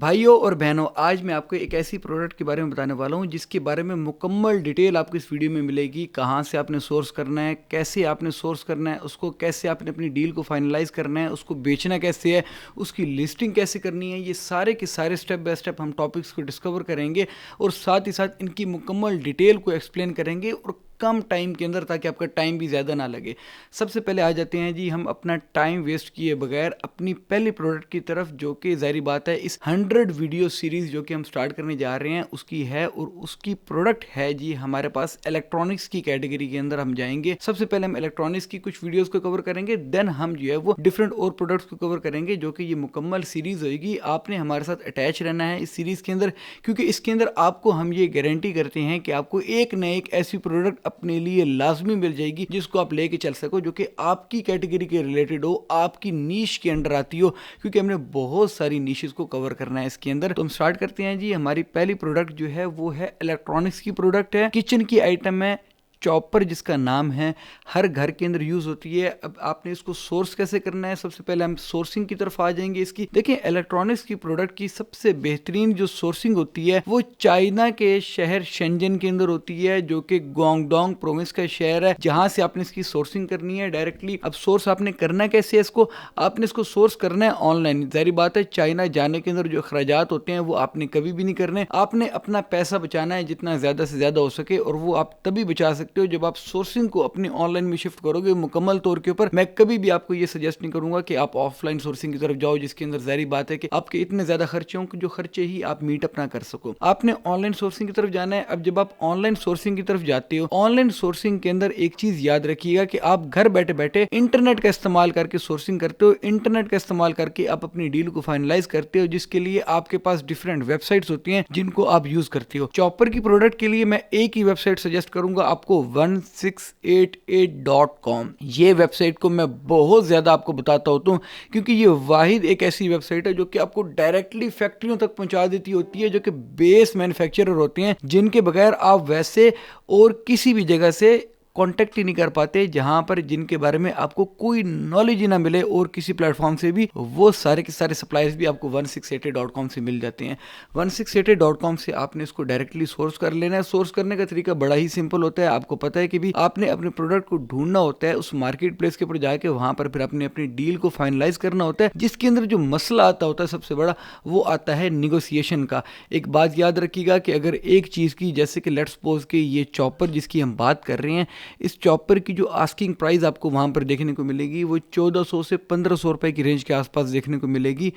भाइयों और बहनों, आज मैं आपको एक ऐसी प्रोडक्ट के बारे में बताने वाला हूं जिसके बारे में मुकम्मल डिटेल आपको इस वीडियो में मिलेगी। कहां से आपने सोर्स करना है, कैसे आपने सोर्स करना है, उसको कैसे आपने अपनी डील को फाइनलाइज करना है, उसको बेचना कैसे है, उसकी लिस्टिंग कैसे करनी है, ये सारे के सारे स्टेप बाय स्टेप हम टॉपिक्स को डिस्कवर करेंगे और साथ ही साथ इनकी मुकम्मल डिटेल को एक्सप्लेन करेंगे और कम टाइम के अंदर, ताकि आपका टाइम भी ज़्यादा ना लगे। सबसे पहले आ जाते हैं जी हम अपना टाइम वेस्ट किए बगैर अपनी पहली प्रोडक्ट की तरफ, जो कि ज़ाहिर बात है इस 100 वीडियो सीरीज़ जो कि हम स्टार्ट करने जा रहे हैं उसकी है। और उसकी प्रोडक्ट है जी हमारे पास इलेक्ट्रॉनिक्स की कैटेगरी के अंदर हम जाएंगे। सबसे पहले हम इलेक्ट्रॉनिक्स की कुछ वीडियोस को कवर करेंगे, देन हम जो है वो डिफरेंट और प्रोडक्ट्स को कवर करेंगे, जो कि ये मुकम्मल सीरीज़ होगी। आपने हमारे साथ अटैच रहना है इस सीरीज़ के अंदर, क्योंकि इसके अंदर आपको हम ये गारंटी करते हैं कि आपको एक न एक ऐसी प्रोडक्ट अपने लिए लाजमी मिल जाएगी जिसको आप लेके चल सको, जो कि आपकी कैटेगरी के रिलेटेड हो, आपकी नीश के अंडर आती हो, क्योंकि हमने बहुत सारी नीशेस को कवर करना है इसके अंदर। तो हम स्टार्ट करते हैं जी। हमारी पहली प्रोडक्ट जो है वो है इलेक्ट्रॉनिक्स की प्रोडक्ट है, किचन की आइटम है, चॉपर जिसका नाम है, हर घर के अंदर यूज होती है। अब आपने इसको सोर्स कैसे करना है, सबसे पहले हम सोर्सिंग की तरफ आ जाएंगे इसकी। देखिए, इलेक्ट्रॉनिक्स की प्रोडक्ट की सबसे बेहतरीन जो सोर्सिंग होती है वो चाइना के शहर शेंजन के अंदर होती है, जो कि गुआंगडोंग प्रोविंस का शहर है, जहां से आपने इसकी सोर्सिंग करनी है डायरेक्टली। अब सोर्स आपने करना कैसे है इसको, आपने इसको सोर्स करना है ऑनलाइन। जाहिर बात है चाइना जाने के अंदर जो अखराजात होते हैं वो आपने कभी भी नहीं करने। आपने अपना पैसा बचाना है जितना ज्यादा से ज्यादा हो सके, और वो आप तभी बचा सकते हो जब आप सोर्सिंग को अपने ऑनलाइन में शिफ्ट करोगे मुकम्मल तौर के ऊपर। मैं कभी भी आपको ये सजेस्ट नहीं करूंगा कि आप ऑफलाइन सोर्सिंग की तरफ जाओ, जिसके अंदर जाहिर बात है कि आपके इतने ज्यादा खर्चे हों कि जो खर्चे ही आप मीट अप ना कर सको। आपने ऑनलाइन सोर्सिंग की तरफ जाना है। अब जब आप ऑनलाइन सोर्सिंग की तरफ जाते हो, ऑनलाइन सोर्सिंग के अंदर एक चीज याद रखिएगा कि आप घर बैठे बैठे इंटरनेट का इस्तेमाल करके सोर्सिंग करते हो। इंटरनेट का इस्तेमाल करके आप अपनी डील को फाइनलाइज करते हो, जिसके लिए आपके पास डिफरेंट वेबसाइट्स होती हैं जिनको आप यूज करते हो। चॉपर की प्रोडक्ट के लिए मैं एक ही वेबसाइट सजेस्ट करूंगा आपको, 1688.com। ये वेबसाइट को मैं बहुत ज्यादा आपको बताता होता हूँ, क्योंकि ये वाहिद एक ऐसी वेबसाइट है जो कि आपको डायरेक्टली फैक्ट्रियों तक पहुंचा देती होती है, जो कि बेस मैन्युफैक्चरर होते हैं, जिनके बगैर आप वैसे और किसी भी जगह से कांटेक्ट ही नहीं कर पाते, जहां पर जिनके बारे में आपको कोई नॉलेज ही ना मिले। और किसी प्लेटफॉर्म से भी वो सारे के सारे सप्लाईज भी आपको 1688.com से मिल जाते हैं। 1688.com से आपने इसको डायरेक्टली सोर्स कर लेना है। सोर्स करने का तरीका बड़ा ही सिंपल होता है। आपको पता है कि भी आपने अपने प्रोडक्ट को ढूंढना होता है उस मार्केट प्लेस के ऊपर जाके, वहां पर फिर आपने अपनी डील को फाइनलाइज करना होता है, जिसके अंदर जो मसला आता होता है सबसे बड़ा, वो आता है निगोसिएशन का। एक बात याद रखिएगा कि अगर एक चीज की, जैसे कि लेट्स सपोज कि ये चॉपर जिसकी हम बात कर रहे हैं, इस चॉपर की जो आस्किंग प्राइस आपको वहां पर देखने को मिलेगी वो 1400 से 1500 रुपए की रेंज के आसपास देखने को मिलेगी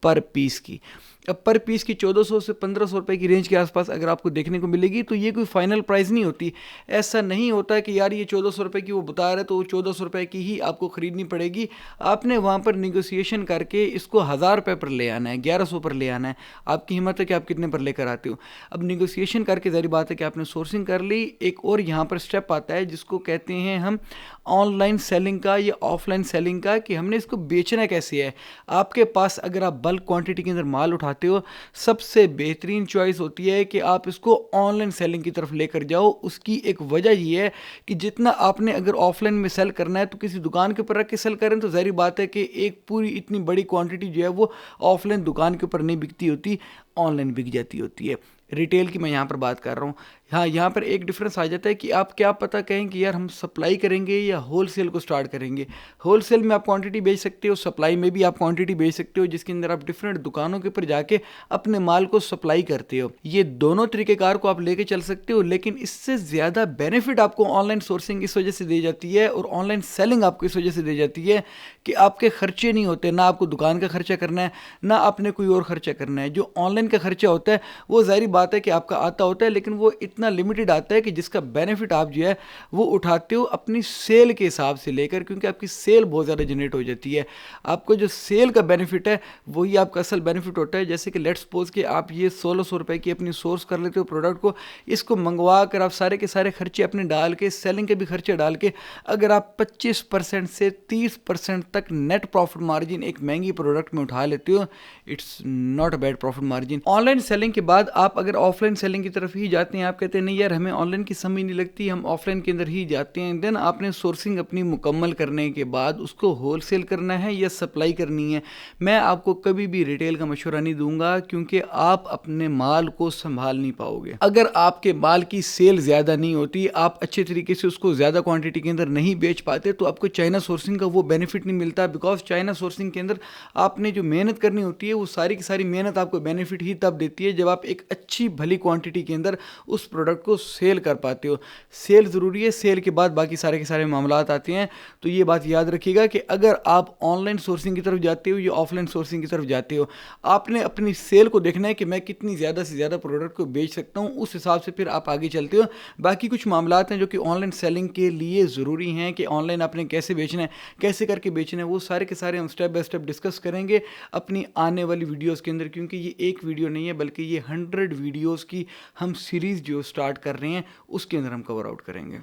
पर पीस की। अब पर पीस की 1400 से 1500 रुपए की रेंज के आसपास अगर आपको देखने को मिलेगी, तो ये कोई फाइनल प्राइस नहीं होती। ऐसा नहीं होता कि यार ये 1400 रुपए की वो बता रहे तो वो 1400 रुपए की ही आपको खरीदनी पड़ेगी। आपने वहां पर निगोशिएशन करके इसको 1000 रुपए पर ले आना है, 1100 पर ले आना है। आपकी हिम्मत है कि आप कितने पर लेकर आते हो। अब निगोशिएशन करके जारी बात है कि आपने सोर्सिंग कर ली। एक और यहाँ पर स्टेप आता है जिसको कहते हैं हम ऑनलाइन सेलिंग का या ऑफलाइन सेलिंग का, कि हमने इसको बेचना कैसे है। आपके पास अगर आप बल्क क्वांटिटी के अंदर माल उठाते हो, सबसे बेहतरीन चॉइस होती है कि आप इसको ऑनलाइन सेलिंग की तरफ लेकर जाओ। उसकी एक वजह ये है कि जितना आपने अगर ऑफलाइन में सेल करना है तो किसी दुकान के ऊपर रख के सेल करें, तो जाहिर बात है कि एक पूरी इतनी बड़ी क्वांटिटी जो है वो ऑफलाइन दुकान के ऊपर नहीं बिकती होती, ऑनलाइन बिक जाती होती है। रिटेल की मैं यहाँ पर बात कर रहा हूँ। हाँ, यहाँ पर एक डिफरेंस आ जाता है कि आप क्या पता कहें कि यार हम सप्लाई करेंगे या होलसेल को स्टार्ट करेंगे। होलसेल में आप क्वांटिटी बेच सकते हो, सप्लाई में भी आप क्वांटिटी बेच सकते हो, जिसके अंदर आप डिफरेंट दुकानों के ऊपर जाके अपने माल को सप्लाई करते हो। ये दोनों तरीकेकार को आप लेके चल सकते हो, लेकिन इससे ज़्यादा बेनिफिट आपको ऑनलाइन सोर्सिंग इस वजह से दी जाती है और ऑनलाइन सेलिंग आपको इस वजह से दी जाती है कि आपके खर्चे नहीं होते। ना आपको दुकान का खर्चा करना है, ना आपने कोई और खर्चा करना है। जो ऑनलाइन का खर्चा होता है वो जाहिर बात है कि आपका आता होता है, लेकिन वो इतना लिमिटेड आता है कि जिसका बेनिफिट आप जो है वो उठाते हो अपनी सेल के हिसाब से लेकर, क्योंकि आपकी सेल बहुत ज़्यादा जनरेट हो जाती है। आपको जो सेल का बेनिफिट है वही आपका असल बेनिफिट होता है। जैसे कि लेट्स सपोज कि आप ये 1600 रुपए की अपनी सोर्स कर लेते हो प्रोडक्ट को, इसको मंगवा कर आप सारे के सारे खर्चे अपने डाल के, सेलिंग के भी खर्चे डाल के, अगर आप 25% से 30% तक नेट प्रॉफिट मार्जिन एक महंगी प्रोडक्ट में उठा लेते हो, it's not a bad profit margin. Online selling के बाद आप अगर ऑफलाइन सेलिंग की तरफ ही जाते हैं, आप कहते हैं नहीं यार हमें ऑनलाइन की समझ नहीं लगती, हम ऑफलाइन के अंदर ही जाते हैं, देन आपने सोर्सिंग अपनी मुकम्मल करने के बाद उसको होलसेल करना है या सप्लाई करनी है। मैं आपको कभी भी रिटेल का मशवरा नहीं दूंगा, क्योंकि आप अपने माल को संभाल नहीं पाओगे। अगर आपके माल की सेल ज़्यादा नहीं होती, आप अच्छे तरीके से उसको ज़्यादा क्वांटिटी के अंदर नहीं बेच पाते, तो आपको चाइना सोर्सिंग का वो बेनिफिट नहीं मिलता। बिकॉज चाइना सोर्सिंग के अंदर आपने जो मेहनत करनी होती है, वो सारी की सारी मेहनत आपको बेनिफिट ही तब देती है जब आप एक अच्छी भली क्वांटिटी के अंदर उस प्रोडक्ट को सेल कर पाते हो। सेल ज़रूरी है, सेल के बाद बाकी सारे के सारे मामलात आते हैं। तो ये बात याद रखिएगा कि अगर आप ऑनलाइन सोर्सिंग की तरफ जाते हो या ऑफलाइन सोर्सिंग की तरफ जाते हो, आपने अपनी सेल को देखना है कि मैं कितनी ज़्यादा से ज़्यादा प्रोडक्ट को बेच सकता हूँ, उस हिसाब से फिर आप आगे चलते हो। बाकी कुछ मामलात हैं जो कि ऑनलाइन सेलिंग के लिए ज़रूरी हैं कि ऑनलाइन आपने कैसे बेचना है, कैसे करके बेचना है, वो सारे के सारे हम स्टेप बाय स्टेप डिस्कस करेंगे अपनी आने वाली वीडियोस के अंदर। क्योंकि ये एक वीडियो नहीं है, बल्कि ये 100 वीडियोस की हम सीरीज़ जो स्टार्ट कर रहे हैं उसके अंदर हम कवर आउट करेंगे।